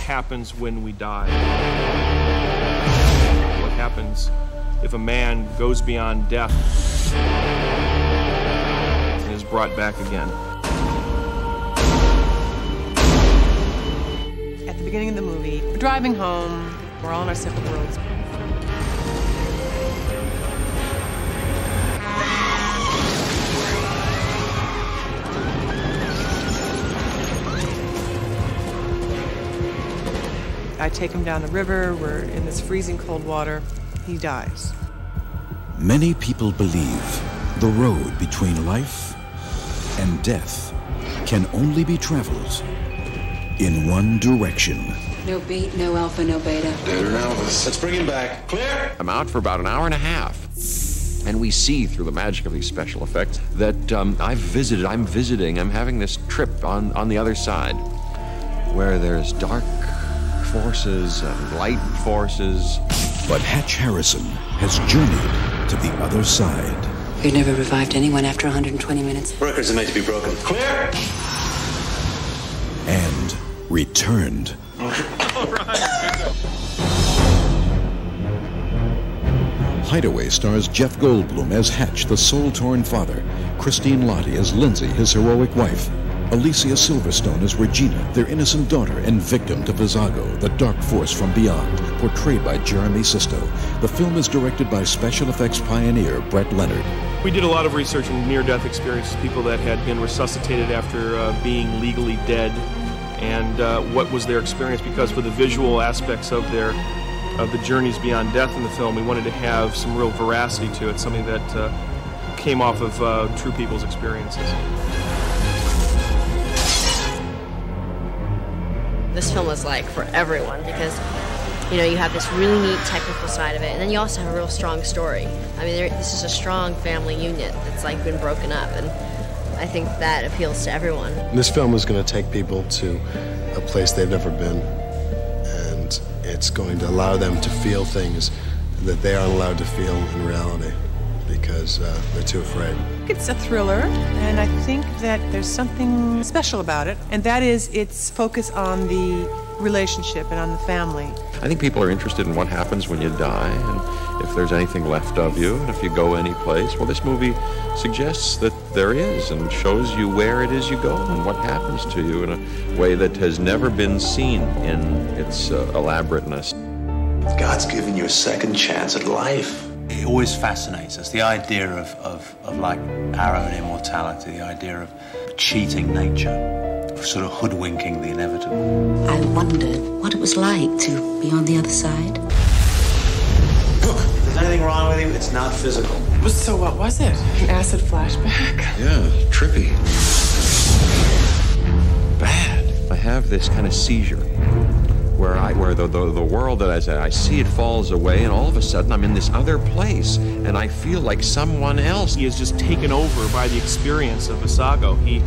happens when we die? What happens if a man goes beyond death and is brought back again? At the beginning of the movie, we're driving home, we're all in our separate worlds. I take him down the river, we're in this freezing cold water, he dies. Many people believe the road between life and death can only be traveled in one direction. No beat, no alpha, no beta. Dead or Elvis. Let's bring him back. Clear! I'm out for about an hour and a half. And we see through the magic of these special effects that I'm having this trip on the other side where there's dark forces and light forces. But Hatch Harrison has journeyed to the other side. We never revived anyone after 120 minutes. Records are made to be broken. Clear! And returned. Hideaway stars Jeff Goldblum as Hatch, the soul-torn father, Christine Lottie as Lindsay, his heroic wife, Alicia Silverstone as Regina, their innocent daughter and victim to Visago, the dark force from beyond, portrayed by Jeremy Sisto. The film is directed by special effects pioneer Brett Leonard. We did a lot of research in near-death experiences, people that had been resuscitated after being legally dead, and what was their experience, because for the visual aspects of the journeys beyond death in the film, we wanted to have some real veracity to it, something that came off of true people's experiences. This film was like for everyone because, you know, you have this really neat technical side of it, and then you also have a real strong story. I mean, this is a strong family unit that's like been broken up, and I think that appeals to everyone. This film is going to take people to a place they've never been, and it's going to allow them to feel things that they aren't allowed to feel in reality because they're too afraid. It's a thriller, and I think that there's something special about it, and that is its focus on the relationship and on the family. I think people are interested in what happens when you die and if there's anything left of you and if you go any place. Well, this movie suggests that there is and shows you where it is you go and what happens to you in a way that has never been seen in its elaborateness. God's given you a second chance at life. It always fascinates us, the idea of like our own immortality, the idea of cheating nature, of sort of hoodwinking the inevitable. I wondered what it was like to be on the other side. Look, if there's anything wrong with you, it's not physical. So what was it? An acid flashback? Yeah, trippy. Bad. I have this kind of seizure where the world that I see, it falls away, and all of a sudden I'm in this other place, and I feel like someone else. He is just taken over by the experience of Visago. He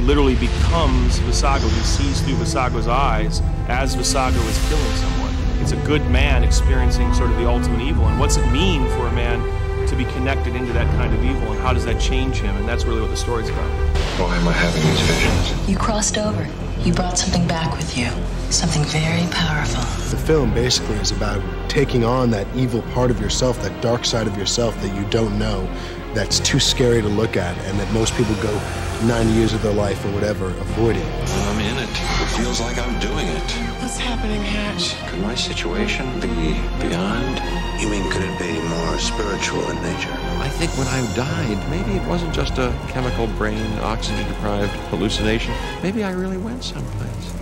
literally becomes Visago. He sees through Visago's eyes as Visago is killing someone. It's a good man experiencing sort of the ultimate evil, and what's it mean for a man to be connected into that kind of evil, and how does that change him? And that's really what the story's about. Why am I having these visions? You crossed over. You brought something back with you. Something very powerful. The film basically is about taking on that evil part of yourself, that dark side of yourself that you don't know, that's too scary to look at, and that most people go 90 years of their life or whatever avoiding. I'm in it. It feels like I'm doing it. What's happening, Hatch? Could my situation be beyond? You mean could it be more spiritual in nature? I think when I died, maybe it wasn't just a chemical brain, oxygen-deprived hallucination. Maybe I really went someplace.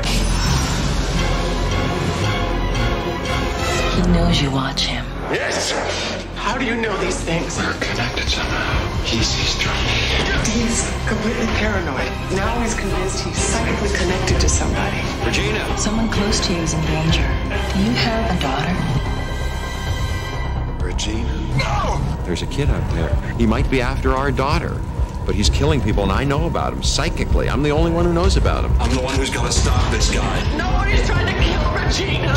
He knows you watch him. Yes! How do you know these things? We're connected somehow. He sees through me. He's completely paranoid. Now he's convinced he's psychically connected to somebody. Regina! Someone close to you is in danger. Do you have a daughter? Regina? No! There's a kid out there. He might be after our daughter, but he's killing people, and I know about him psychically. I'm the only one who knows about him. I'm the one who's got to stop this guy. Nobody's trying to kill Regina!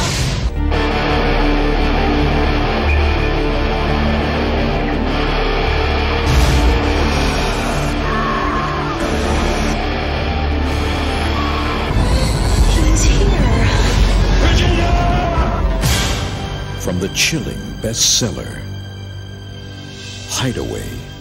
He's here. from the chilling bestseller, Hideaway.